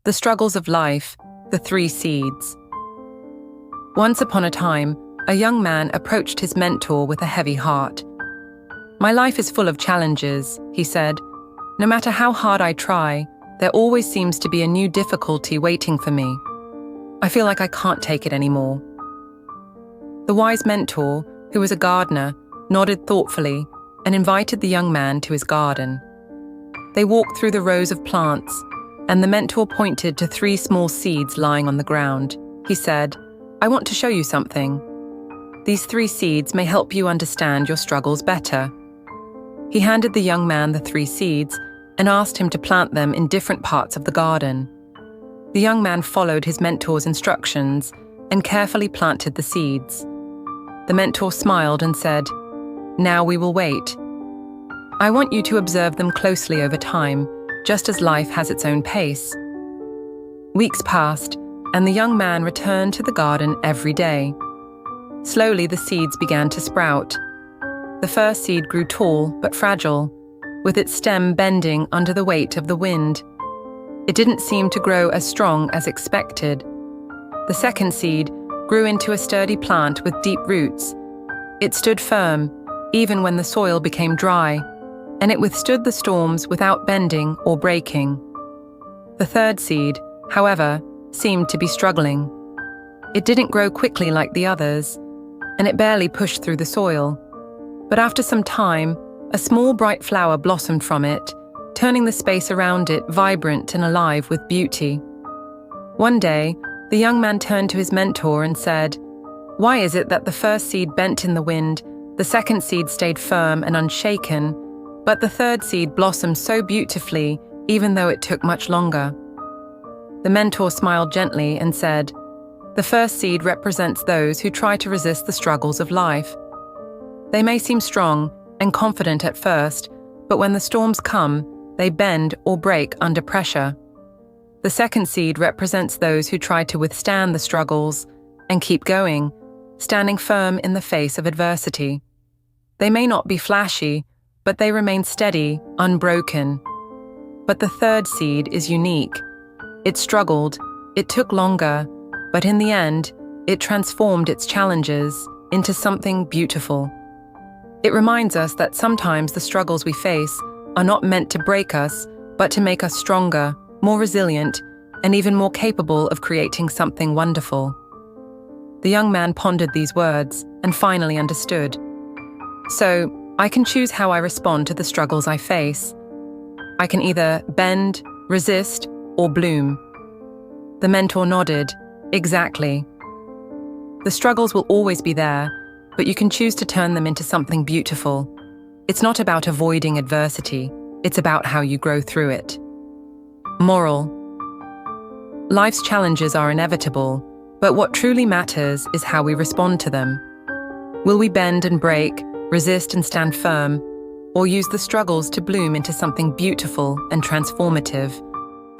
The Struggles of Life, The Three Seeds. Once upon a time, a young man approached his mentor with a heavy heart. "My life is full of challenges," he said. "No matter how hard I try, there always seems to be a new difficulty waiting for me. I feel like I can't take it anymore." The wise mentor, who was a gardener, nodded thoughtfully and invited the young man to his garden. They walked through the rows of plants, and the mentor pointed to 3 small seeds lying on the ground. He said, "I want to show you something. These 3 seeds may help you understand your struggles better." He handed the young man the 3 seeds and asked him to plant them in different parts of the garden. The young man followed his mentor's instructions and carefully planted the seeds. The mentor smiled and said, "Now we will wait. I want you to observe them closely over time, just as life has its own pace." Weeks passed, and the young man returned to the garden every day. Slowly, the seeds began to sprout. The first seed grew tall but fragile, with its stem bending under the weight of the wind. It didn't seem to grow as strong as expected. The second seed grew into a sturdy plant with deep roots. It stood firm, even when the soil became dry, and it withstood the storms without bending or breaking. The third seed, however, seemed to be struggling. It didn't grow quickly like the others, and it barely pushed through the soil. But after some time, a small bright flower blossomed from it, turning the space around it vibrant and alive with beauty. One day, the young man turned to his mentor and said, "Why is it that the first seed bent in the wind, the second seed stayed firm and unshaken, but the third seed blossomed so beautifully, even though it took much longer?" The mentor smiled gently and said, "The first seed represents those who try to resist the struggles of life. They may seem strong and confident at first, but when the storms come, they bend or break under pressure. The second seed represents those who try to withstand the struggles and keep going, standing firm in the face of adversity. They may not be flashy, but they remain steady, unbroken. But the third seed is unique. It struggled, it took longer, but in the end, it transformed its challenges into something beautiful. It reminds us that sometimes the struggles we face are not meant to break us, but to make us stronger, more resilient, and even more capable of creating something wonderful." The young man pondered these words and finally understood. "So, I can choose how I respond to the struggles I face. I can either bend, resist, or bloom." The mentor nodded. "Exactly. The struggles will always be there, but you can choose to turn them into something beautiful. It's not about avoiding adversity, it's about how you grow through it." Moral: life's challenges are inevitable, but what truly matters is how we respond to them. Will we bend and break, resist and stand firm, or use the struggles to bloom into something beautiful and transformative?